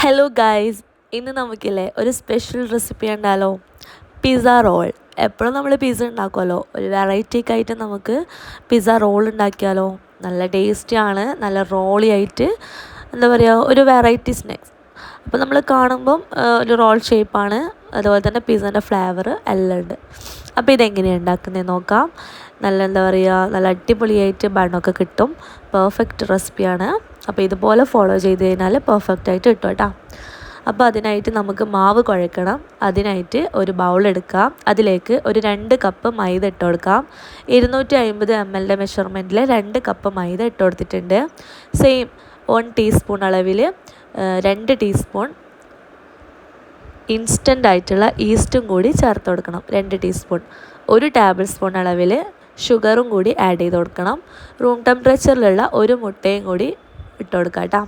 Hello guys, ഇന്ന് നമുക്കില്ലേ ഒരു special recipe ഉണ്ടല്ലോ, പിസ്സ റോൾ. എപ്പോഴും നമ്മൾ പിസ്സ ഉണ്ടാക്കുമല്ലോ, ഒരു വെറൈറ്റിക്ക് ആയിട്ട് നമുക്ക് പിസ്സ റോൾ ഉണ്ടാക്കിയാലോ. നല്ല ടേസ്റ്റിയാണ്, നല്ല റോളി ആയിട്ട്, എന്താ പറയുക, ഒരു വെറൈറ്റി സ്നാക്സ്. അപ്പോൾ നമ്മൾ കാണുമ്പം ഒരു റോൾ ഷേപ്പാണ്, അതുപോലെ തന്നെ പിസ്സേൻ്റെ ഫ്ലേവർ എല്ലാം ഉണ്ട്. അപ്പോൾ ഇതെങ്ങനെയാണ് ഉണ്ടാക്കുന്നത് നോക്കാം. നല്ല എന്താ പറയുക, നല്ല അടിപൊളിയായിട്ട് ബണ്ണൊക്കെ കിട്ടും. പെർഫെക്റ്റ് റെസിപ്പിയാണ്. അപ്പോൾ ഇതുപോലെ ഫോളോ ചെയ്ത് കഴിഞ്ഞാൽ പെർഫെക്റ്റായിട്ട് കിട്ടും കേട്ടോ. അപ്പോൾ അതിനായിട്ട് നമുക്ക് മാവ് കുഴക്കണം. അതിനായിട്ട് ഒരു ബൗൾ എടുക്കാം. അതിലേക്ക് ഒരു 2 കപ്പ് മൈദ ഇട്ട് കൊടുക്കാം. 250 ml മെഷർമെൻറ്റിൽ 2 കപ്പ് മൈദ ഇട്ട് കൊടുത്തിട്ടുണ്ട്. സെയിം 1 ടീസ്പൂൺ അളവിൽ 2 ടീസ്പൂൺ ഇൻസ്റ്റൻ്റ് ആയിട്ടുള്ള ഈസ്റ്റും കൂടി ചേർത്ത് കൊടുക്കണം. 2 ടീസ്പൂൺ. 1 ടേബിൾ സ്പൂൺ അളവിൽ ഷുഗറും കൂടി ആഡ് ചെയ്ത് കൊടുക്കണം. റൂം ടെമ്പറേച്ചറിലുള്ള ഒരു മുട്ടയും കൂടി ഇട്ട് കൊടുക്കാം കേട്ടോ.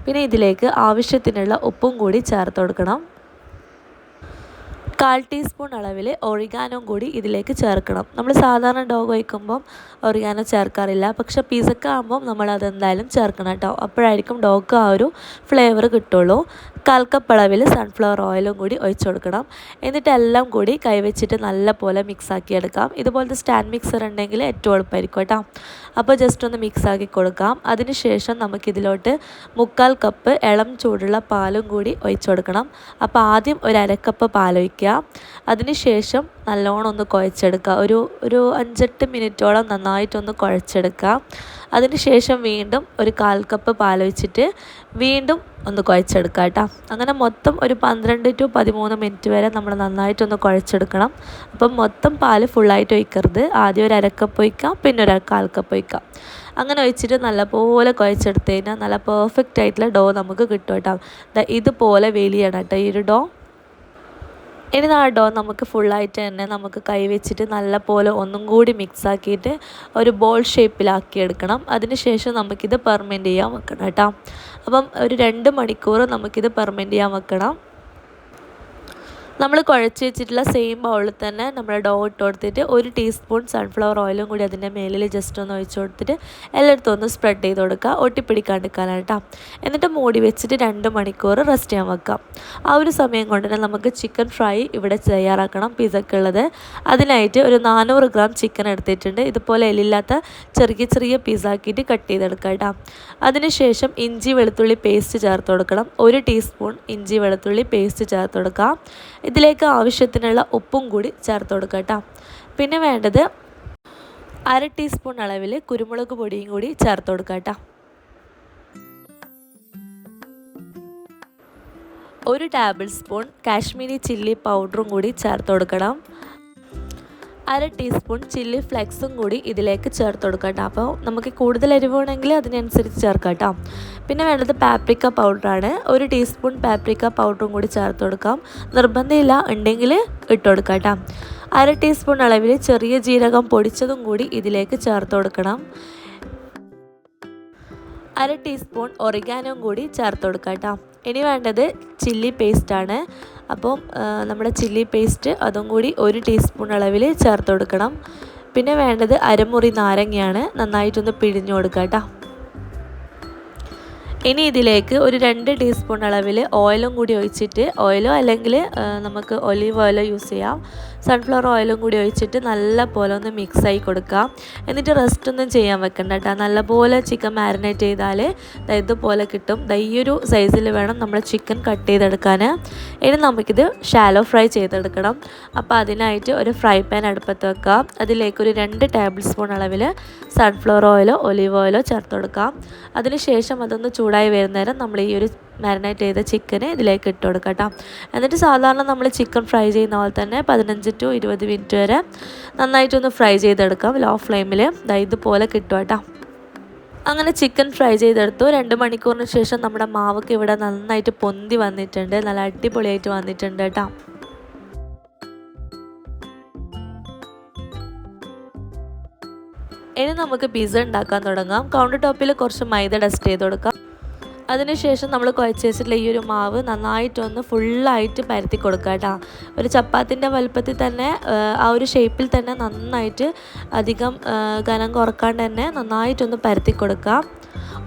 പിന്നെ ഇതിലേക്ക് ആവശ്യത്തിനുള്ള ഉപ്പും കൂടി ചേർത്ത് കൊടുക്കണം. 1/4 ടീസ്പൂൺ അളവിൽ ഒറിഗാനോ കൂടി ഇതിലേക്ക് ചേർക്കണം. നമ്മൾ സാധാരണ ഡോ കഴിക്കുമ്പം ഒറിഗാനോ ചേർക്കാറില്ല, പക്ഷെ പിസ്സക്ക് ആകുമ്പം നമ്മൾ അതെന്തായാലും ചേർക്കണം കേട്ടോ. അപ്പോഴായിരിക്കും ഡോക്ക് ആ ഒരു ഫ്ലേവർ കിട്ടുള്ളൂ. 1/4 കപ്പ് അളവിൽ സൺഫ്ലവർ ഓയിലും കൂടി ഒഴിച്ചു കൊടുക്കണം. എന്നിട്ട് എല്ലാം കൂടി കൈവച്ചിട്ട് നല്ല പോലെ മിക്സാക്കി എടുക്കാം. ഇതുപോലത്തെ സ്റ്റാൻഡ് മിക്സർ ഉണ്ടെങ്കിൽ ഏറ്റവും എളുപ്പമായിരിക്കും കേട്ടോ. അപ്പോൾ ജസ്റ്റ് ഒന്ന് മിക്സാക്കി കൊടുക്കാം. അതിനുശേഷം നമുക്കിതിലോട്ട് 1/4 കപ്പ് ഇളം ചൂടുള്ള പാലും കൂടി ഒഴിച്ചു കൊടുക്കണം. അപ്പോൾ ആദ്യം ഒരു 1/2 കപ്പ് പാൽ ഒഴിക്കുക. അതിനുശേഷം നല്ലോണം ഒന്ന് കുഴച്ചെടുക്കുക. ഒരു 5-8 മിനിറ്റോളം നന്നായിട്ടൊന്ന് കുഴച്ചെടുക്കുക. അതിനുശേഷം വീണ്ടും ഒരു 1/4 കപ്പ് പാൽ ഒഴിച്ചിട്ട് വീണ്ടും ഒന്ന് കുഴച്ചെടുക്കുക കേട്ടോ. അങ്ങനെ മൊത്തം ഒരു 12 to 13 മിനിറ്റ് വരെ നമ്മൾ നന്നായിട്ടൊന്ന് കുഴച്ചെടുക്കണം. അപ്പം മൊത്തം പാൽ ഫുള്ളായിട്ട് ഒഴിക്കരുത്. ആദ്യം ഒരു 1/2 കപ്പ് ഒഴിക്കാം, പിന്നെ ഒരു 1/4 കപ്പ് ഒഴിക്കാം. അങ്ങനെ ഒഴിച്ചിട്ട് നല്ലപോലെ കുഴച്ചെടുത്ത് കഴിഞ്ഞാൽ നല്ല പെർഫെക്റ്റ് ആയിട്ടുള്ള ഡോ നമുക്ക് കിട്ടും കേട്ടോ. ഇതുപോലെ വേലിയാണ് കേട്ടോ ഈ ഒരു ഡോ. ഇനി ആ ഡോ നമുക്ക് ഫുള്ളായിട്ട് തന്നെ നമുക്ക് കൈ വെച്ചിട്ട് നല്ല പോലെ ഒന്നും കൂടി മിക്സാക്കിയിട്ട് ഒരു ബോൾ ഷേപ്പിലാക്കി എടുക്കണം. അതിനുശേഷം നമുക്കിത് പെർമെൻറ്റ് ചെയ്യാൻ വെക്കണം കേട്ടോ. അപ്പം ഒരു 2 മണിക്കൂർ നമുക്കിത് പെർമെൻറ്റ് ചെയ്യാൻ വെക്കണം. നമ്മൾ കുഴച്ച് വെച്ചിട്ടുള്ള സെയിം ബൗളിൽ തന്നെ നമ്മൾ ഡോ ഇട്ട് കൊടുത്തിട്ട് 1 ടീസ്പൂൺ സൺഫ്ലവർ ഓയിലും കൂടി അതിൻ്റെ മേലിൽ ജസ്റ്റ് ഒന്ന് ഒഴിച്ച് കൊടുത്തിട്ട് എല്ലായിടത്തും ഒന്ന് സ്പ്രെഡ് ചെയ്ത് കൊടുക്കുക. ഒട്ടിപ്പിടിക്കാണ്ടിരിക്കാനാണ് കേട്ടോ. എന്നിട്ട് മൂടി വെച്ചിട്ട് 2 മണിക്കൂർ റെസ്റ്റ് ചെയ്യാൻ വെക്കാം. ആ ഒരു സമയം കൊണ്ട് തന്നെ നമുക്ക് ചിക്കൻ ഫ്രൈ ഇവിടെ തയ്യാറാക്കണം, പിസ്സക്കുള്ളത്. അതിനായിട്ട് ഒരു 400 ഗ്രാം ചിക്കൻ എടുത്തിട്ടുണ്ട്. ഇതുപോലെ എല്ലില്ലാത്ത ചെറിയ ചെറിയ പീസാക്കിയിട്ട് കട്ട് ചെയ്തെടുക്കുക കേട്ടോ. അതിനുശേഷം ഇഞ്ചി വെളുത്തുള്ളി പേസ്റ്റ് ചേർത്ത് കൊടുക്കണം. 1 ടീസ്പൂൺ ഇഞ്ചി വെളുത്തുള്ളി പേസ്റ്റ് ചേർത്ത് കൊടുക്കാം. ഇതിലേക്ക് ആവശ്യത്തിനുള്ള ഉപ്പും കൂടി ചേർത്ത് കൊടുക്കുക കേട്ടോ. പിന്നെ വേണ്ടത് 1/2 ടീസ്പൂൺ അളവിൽ കുരുമുളക് പൊടിയും കൂടി ചേർത്ത് കൊടുക്കുക കേട്ടോ. 1 ടേബിൾ സ്പൂൺ കാശ്മീരി ചില്ലി പൗഡറും കൂടി ചേർത്ത് കൊടുക്കണം. 1/2 ടീസ്പൂൺ ചില്ലി ഫ്ലെക്സും കൂടി ഇതിലേക്ക് ചേർത്ത് കൊടുക്കാം കേട്ടോ. അപ്പോൾ നമുക്ക് കൂടുതൽ എരിവാണെങ്കിൽ അതിനനുസരിച്ച് ചേർക്കാം കേട്ടോ. പിന്നെ വേണ്ടത് പാപ്രിക്ക പൗഡറാണ്. 1 ടീസ്പൂൺ പാപ്രിക്ക പൗഡറും കൂടി ചേർത്ത് കൊടുക്കാം. നിർബന്ധമില്ല, ഉണ്ടെങ്കിൽ ഇട്ട് കൊടുക്കാം കേട്ടോ. 1/2 ടീസ്പൂൺ അളവിൽ ചെറിയ ജീരകം പൊടിച്ചതും കൂടി ഇതിലേക്ക് ചേർത്ത് കൊടുക്കണം. 1/2 ടീസ്പൂൺ ഒറിഗാനോയും കൂടി ചേർത്ത് കൊടുക്കാം കേട്ടോ. ഇനി വേണ്ടത് ചില്ലി പേസ്റ്റാണ്. അപ്പം നമ്മുടെ ചില്ലി പേസ്റ്റ് അതും കൂടി 1 ടീസ്പൂൺ അളവിൽ ചേർത്ത് കൊടുക്കണം. പിന്നെ വേണ്ടത് അരമുറി നാരങ്ങയാണ്. നന്നായിട്ടൊന്ന് പിഴിഞ്ഞു കൊടുക്കുക കേട്ടോ. ഇനി ഇതിലേക്ക് ഒരു 2 ടീസ്പൂൺ അളവിൽ ഓയിലും കൂടി ഒഴിച്ചിട്ട്, ഓയിലോ അല്ലെങ്കിൽ നമുക്ക് ഒലീവ് ഓയിലോ യൂസ് ചെയ്യാം, സൺഫ്ലവർ ഓയിലും കൂടി ഒഴിച്ചിട്ട് നല്ല പോലെ ഒന്ന് മിക്സായി കൊടുക്കാം. എന്നിട്ട് റെസ്റ്റ് ഒന്നും ചെയ്യാൻ വെക്കണ്ട കേട്ടോ. നല്ലപോലെ ചിക്കൻ മാരിനേറ്റ് ചെയ്താൽ ഇതുപോലെ കിട്ടും. ഈ ഒരു സൈസിൽ വേണം നമ്മൾ ചിക്കൻ കട്ട് ചെയ്തെടുക്കാൻ. ഇനി നമുക്കിത് ഷാലോ ഫ്രൈ ചെയ്തെടുക്കണം. അപ്പോൾ അതിനായിട്ട് ഒരു ഫ്രൈ പാൻ അടുപ്പത്ത് വെക്കാം. അതിലേക്ക് ഒരു 2 ടേബിൾ സ്പൂൺ അളവിൽ സൺഫ്ലവർ ഓയിലോ ഒലീവ് ഓയിലോ ചേർത്ത് കൊടുക്കാം. അതിനുശേഷം അതൊന്ന് ചൂടായി വരുന്നേരം നമ്മൾ ഈ ഒരു മാരിനേറ്റ് ചെയ്ത ചിക്കന് ഇതിലേക്ക് ഇട്ട് കൊടുക്കാം കേട്ടോ. എന്നിട്ട് സാധാരണ നമ്മൾ ചിക്കൻ ഫ്രൈ ചെയ്യുന്ന പോലെ തന്നെ 15 to 20 മിനിറ്റ് വരെ നന്നായിട്ടൊന്ന് ഫ്രൈ ചെയ്തെടുക്കാം ലോ ഫ്ലെയിമിൽ. ഇതുപോലെ കിട്ടും കേട്ടോ. അങ്ങനെ ചിക്കൻ ഫ്രൈ ചെയ്തെടുത്തു. 2 മണിക്കൂറിന് ശേഷം നമ്മുടെ മാവൊക്കെ ഇവിടെ നന്നായിട്ട് പൊന്തി വന്നിട്ടുണ്ട്. നല്ല അടിപൊളിയായിട്ട് വന്നിട്ടുണ്ട് കേട്ടോ. ഇനി നമുക്ക് പിസ്സ ഉണ്ടാക്കാൻ തുടങ്ങാം. കൗണ്ടർ ടോപ്പിൽ കുറച്ച് മൈദ ഡസ്റ്റ് ചെയ്ത് കൊടുക്കാം. അതിനുശേഷം നമ്മൾ കുഴച്ച് വെച്ചിട്ടുള്ള ഈ ഒരു മാവ് നന്നായിട്ടൊന്ന് ഫുള്ളായിട്ട് പരത്തി കൊടുക്കുക കേട്ടോ. ഒരു ചപ്പാത്തിൻ്റെ വലുപ്പത്തിൽ തന്നെ ആ ഒരു ഷേപ്പിൽ തന്നെ നന്നായിട്ട് അധികം കനം കുറക്കാണ്ട് തന്നെ നന്നായിട്ടൊന്ന് പരത്തി കൊടുക്കുക.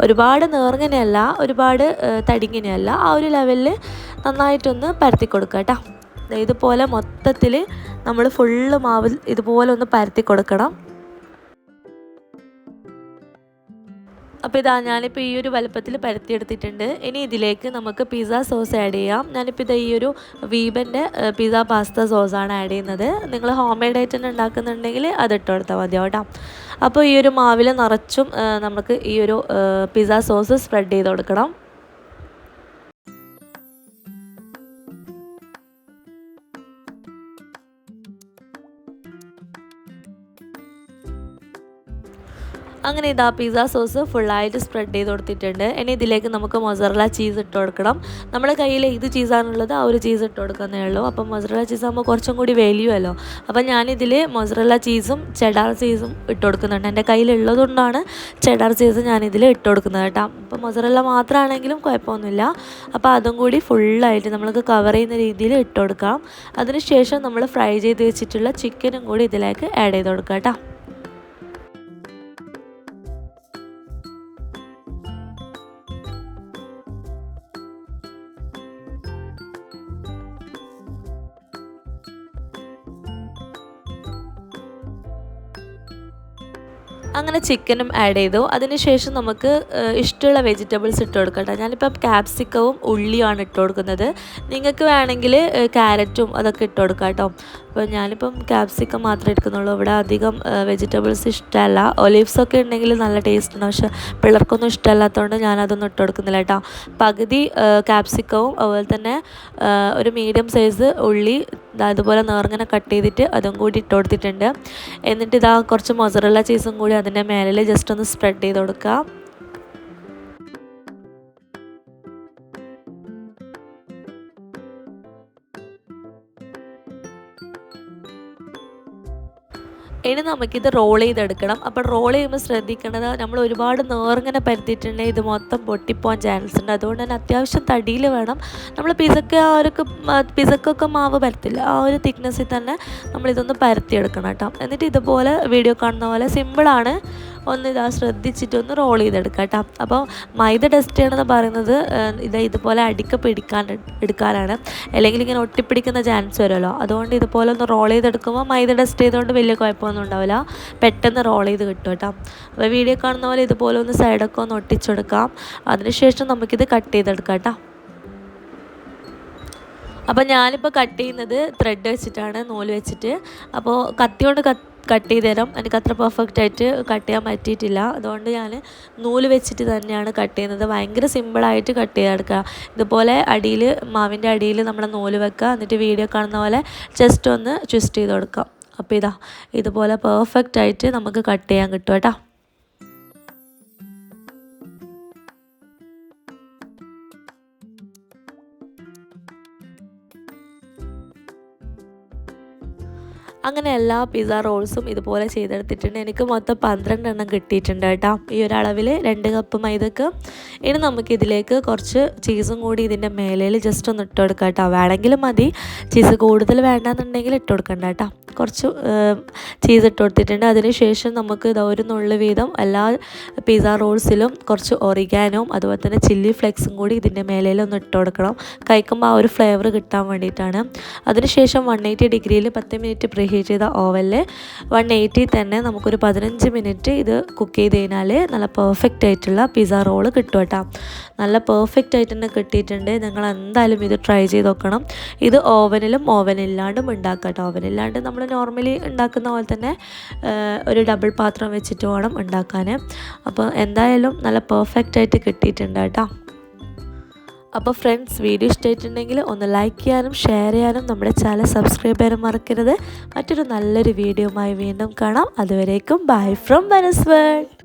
ഒരുപാട് നേർങ്ങനെയല്ല, ഒരുപാട് തടിങ്ങനെയല്ല, ആ ഒരു ലെവലിൽ നന്നായിട്ടൊന്ന് പരത്തി കൊടുക്കുക കേട്ടോ. ഇതുപോലെ മൊത്തത്തിൽ നമ്മൾ ഫുള്ള് മാവ് ഇതുപോലെ ഒന്ന് പരത്തി കൊടുക്കണം. അപ്പോൾ ഇതാ ഞാനിപ്പോൾ ഈ ഒരു വലുപ്പത്തിൽ പരത്തിയെടുത്തിട്ടുണ്ട്. ഇനി ഇതിലേക്ക് നമുക്ക് പിസ്സ സോസ് ആഡ് ചെയ്യാം. ഞാനിപ്പോൾ ഇത് ഈ ഒരു വീബൻ്റെ പിസ്സ പാസ്ത സോസാണ് ആഡ് ചെയ്യുന്നത്. നിങ്ങൾ ഹോം മെയ്ഡ് ആയിട്ട് തന്നെ ഉണ്ടാക്കുന്നുണ്ടെങ്കിൽ അതിട്ട് കൊടുത്താൽ മതി കേട്ടോ. അപ്പോൾ ഈ ഒരു മാവിൽ നിറച്ചും നമുക്ക് ഈ ഒരു പിസ്സ സോസ് സ്പ്രെഡ് ചെയ്ത് കൊടുക്കണം. അങ്ങനെ ഇതാ പിസ്സ സോസ് ഫുള്ളായിട്ട് സ്പ്രെഡ് ചെയ്ത് കൊടുത്തിട്ടുണ്ട്. ഇനി ഇതിലേക്ക് നമുക്ക് മൊസറല്ല ചീസ് ഇട്ട് കൊടുക്കണം. നമ്മുടെ കയ്യിൽ ഏത് ചീസാണുള്ളത് ആ ഒരു ചീസ് ഇട്ട് കൊടുക്കുന്നേ ഉള്ളൂ. അപ്പം മൊസറല്ല ചീസ് ആകുമ്പോൾ കുറച്ചും കൂടി വലിയുമല്ലോ. അപ്പം ഞാനിതിൽ മൊസറല്ല ചീസും ചെഡാർ ചീസും ഇട്ട് കൊടുക്കുന്നുണ്ട്. എൻ്റെ കയ്യിലുള്ളതുകൊണ്ടാണ് ചെഡാർ ചീസ് ഞാനിതിൽ ഇട്ട് കൊടുക്കുന്നത് കേട്ടോ. അപ്പം മൊസറല്ല മാത്രമാണെങ്കിലും കുഴപ്പമൊന്നുമില്ല. അപ്പോൾ അതും കൂടി ഫുള്ളായിട്ട് നമ്മൾക്ക് കവർ ചെയ്യുന്ന രീതിയിൽ ഇട്ട് കൊടുക്കാം. അതിനുശേഷം നമ്മൾ ഫ്രൈ ചെയ്ത് വെച്ചിട്ടുള്ള ചിക്കനും കൂടി ഇതിലേക്ക് ആഡ് ചെയ്ത് കൊടുക്കാം കേട്ടോ. അങ്ങനെ ചിക്കനും ആഡ് ചെയ്തു. അതിനുശേഷം നമുക്ക് ഇഷ്ടമുള്ള വെജിറ്റബിൾസ് ഇട്ട് കൊടുക്കട്ടെ. ഞാനിപ്പം ക്യാപ്സിക്കവും ഉള്ളിയുമാണ് ഇട്ട് കൊടുക്കുന്നത്. നിങ്ങൾക്ക് വേണമെങ്കിൽ ക്യാരറ്റും അതൊക്കെ ഇട്ട് കൊടുക്കാം കേട്ടോ. അപ്പോൾ ഞാനിപ്പം ക്യാപ്സിക്കം മാത്രമേ എടുക്കുന്നുള്ളൂ. ഇവിടെ അധികം വെജിറ്റബിൾസ് ഇഷ്ടമല്ല. ഒലീവ്സൊക്കെ ഉണ്ടെങ്കിൽ നല്ല ടേസ്റ്റ് ഉണ്ട്, പക്ഷേ പിള്ളേർക്കൊന്നും ഇഷ്ടമല്ലാത്തതുകൊണ്ട് ഞാനതൊന്നും ഇട്ട് കൊടുക്കുന്നില്ല കേട്ടോ. പകുതി ക്യാപ്സിക്കവും അതുപോലെ തന്നെ ഒരു മീഡിയം സൈസ് ഉള്ളി അതുപോലെ നേർങ്ങനെ കട്ട് ചെയ്തിട്ട് അതും കൂടി ഇട്ട് കൊടുത്തിട്ടുണ്ട്. എന്നിട്ട് ഇതാ കുറച്ച് മൊസറല്ല ചീസും കൂടി അതിൻ്റെ മേലിൽ ജസ്റ്റ് ഒന്ന് സ്പ്രെഡ് ചെയ്ത് കൊടുക്കുക. ഇനി നമുക്കിത് റോൾ ചെയ്തെടുക്കണം. അപ്പോൾ റോൾ ചെയ്യുമ്പോൾ ശ്രദ്ധിക്കേണ്ടത്, നമ്മൾ ഒരുപാട് നേർങ്ങനെ പരത്തിയിട്ടുണ്ടെങ്കിൽ ഇത് മൊത്തം പൊട്ടിപ്പോകാൻ ചാൻസ് ഉണ്ട്. അതുകൊണ്ട് തന്നെ അത്യാവശ്യം തടിയിൽ വേണം. നമ്മൾ പിസക്കൊക്കെ മാവ് പരത്തില്ല, ആ ഒരു തിക്നെസ്സിൽ തന്നെ നമ്മളിതൊന്ന് പരത്തിയെടുക്കണം കേട്ടോ. എന്നിട്ട് ഇതുപോലെ വീഡിയോ കാണുന്ന പോലെ സിമ്പിളാണ്, ഒന്ന് ഇതാ ശ്രദ്ധിച്ചിട്ടൊന്ന് റോൾ ചെയ്തെടുക്കാം കേട്ടോ. അപ്പോൾ മൈദ ടെസ്റ്റ് ചെയ്യണമെന്ന് പറയുന്നത് ഇതുപോലെ എടുക്കാനാണ്, അല്ലെങ്കിൽ ഇങ്ങനെ ഒട്ടിപ്പിടിക്കുന്ന ചാൻസ് വരുമല്ലോ. അതുകൊണ്ട് ഇതുപോലെ ഒന്ന് റോൾ ചെയ്തെടുക്കുമ്പോൾ മൈദ ടെസ്റ്റ് ചെയ്തുകൊണ്ട് വലിയ കുഴപ്പമൊന്നും ഉണ്ടാവില്ല, പെട്ടെന്ന് റോൾ ചെയ്ത് കിട്ടും കേട്ടോ. അപ്പോൾ വീഡിയോ കാണുന്ന പോലെ ഇതുപോലെ ഒന്ന് സൈഡൊക്കെ ഒന്ന് ഒട്ടിച്ചെടുക്കാം. അതിനുശേഷം നമുക്കിത് കട്ട് ചെയ്തെടുക്കാം കേട്ടോ. അപ്പോൾ ഞാനിപ്പോൾ കട്ട് ചെയ്യുന്നത് ത്രെഡ് വെച്ചിട്ടാണ്, നൂല് വെച്ചിട്ട്. അപ്പോൾ കത്തി കൊണ്ട് കട്ട് ചെയ്ത് തരാം, എനിക്ക് അത്ര പെർഫെക്റ്റ് ആയിട്ട് കട്ട് ചെയ്യാൻ പറ്റിയിട്ടില്ല. അതുകൊണ്ട് ഞാൻ നൂല് വെച്ചിട്ട് തന്നെയാണ് കട്ട് ചെയ്യുന്നത്. ഭയങ്കര സിമ്പിളായിട്ട് കട്ട് ചെയ്തെടുക്കുക. ഇതുപോലെ അടിയിൽ മാവിൻ്റെ അടിയിൽ നമ്മൾ നൂല് വെക്കുക, എന്നിട്ട് വീഡിയോ കാണുന്ന പോലെ ജസ്റ്റ് ഒന്ന് ട്വിസ്റ്റ് ചെയ്ത് കൊടുക്കുക. അപ്പോൾ ഇതുപോലെ പെർഫെക്റ്റ് ആയിട്ട് നമുക്ക് കട്ട് ചെയ്യാൻ കിട്ടും കേട്ടോ. അങ്ങനെ എല്ലാ പിസ്സ റോൾസും ഇതുപോലെ ചെയ്തെടുത്തിട്ടുണ്ട്. എനിക്ക് മൊത്തം 12 എണ്ണം കിട്ടിയിട്ടുണ്ട് കേട്ടോ, ഈ ഒരു അളവിൽ 2 കപ്പ് മൈദക്ക്. ഇനി നമുക്കിതിലേക്ക് കുറച്ച് ചീസും കൂടി ഇതിൻ്റെ മേലയിൽ ജസ്റ്റ് ഒന്ന് ഇട്ട് കൊടുക്കാം കേട്ടോ. വേണമെങ്കിൽ മതി, ചീസ് കൂടുതൽ വേണ്ടാന്നുണ്ടെങ്കിൽ ഇട്ട് കൊടുക്കണ്ട കേട്ടോ. കുറച്ച് ചീസ് ഇട്ട് കൊടുത്തിട്ടുണ്ട്. അതിനുശേഷം നമുക്ക് ഒരു നുള്ളു വീതം എല്ലാ പിസ്സ റോൾസിലും കുറച്ച് ഒറിഗാനോയും അതുപോലെ തന്നെ ചില്ലി ഫ്ലെക്സും കൂടി ഇതിൻ്റെ മേലയിൽ ഒന്ന് ഇട്ട് കൊടുക്കണം. കഴിക്കുമ്പോൾ ആ ഒരു ഫ്ലേവർ കിട്ടാൻ വേണ്ടിയിട്ടാണ്. അതിനുശേഷം 180 ഡിഗ്രിയിൽ 10 മിനിറ്റ് പ്രീഹീറ്റ് ചെയ്ത ഓവനിൽ 180 തന്നെ നമുക്കൊരു 15 മിനിറ്റ് ഇത് കുക്ക് ചെയ്ത് കഴിഞ്ഞാൽ നല്ല പെർഫെക്റ്റ് ആയിട്ടുള്ള പിസ്സ റോള് കിട്ടും കേട്ടോ. നല്ല പെർഫെക്റ്റ് ആയിട്ട് തന്നെ കിട്ടിയിട്ടുണ്ട്. നിങ്ങൾ എന്തായാലും ഇത് ട്രൈ ചെയ്ത് നോക്കണം. ഇത് ഓവനില്ലാണ്ടും ഉണ്ടാക്കാം കേട്ടോ. ഓവനില്ലാണ്ട് നമ്മൾ നോർമലി ഉണ്ടാക്കുന്ന പോലെ തന്നെ ഒരു ഡബിൾ പാത്രം വെച്ചിട്ട് വേണം ഉണ്ടാക്കാൻ. അപ്പോൾ എന്തായാലും നല്ല പെർഫെക്റ്റ് ആയിട്ട് കിട്ടിയിട്ടുണ്ട് കേട്ടോ. അപ്പോൾ ഫ്രണ്ട്സ്, വീഡിയോ ഇഷ്ടമായിട്ടുണ്ടെങ്കിൽ ഒന്ന് ലൈക്ക് ചെയ്യാനും ഷെയർ ചെയ്യാനും നമ്മുടെ ചാനൽ സബ്സ്ക്രൈബ് ചെയ്യാനും മറക്കരുത്. മറ്റൊരു നല്ലൊരു വീഡിയോയുമായി വീണ്ടും കാണാം. അതുവരേക്കും ബൈ ഫ്രം വനസ് വേൾഡ്.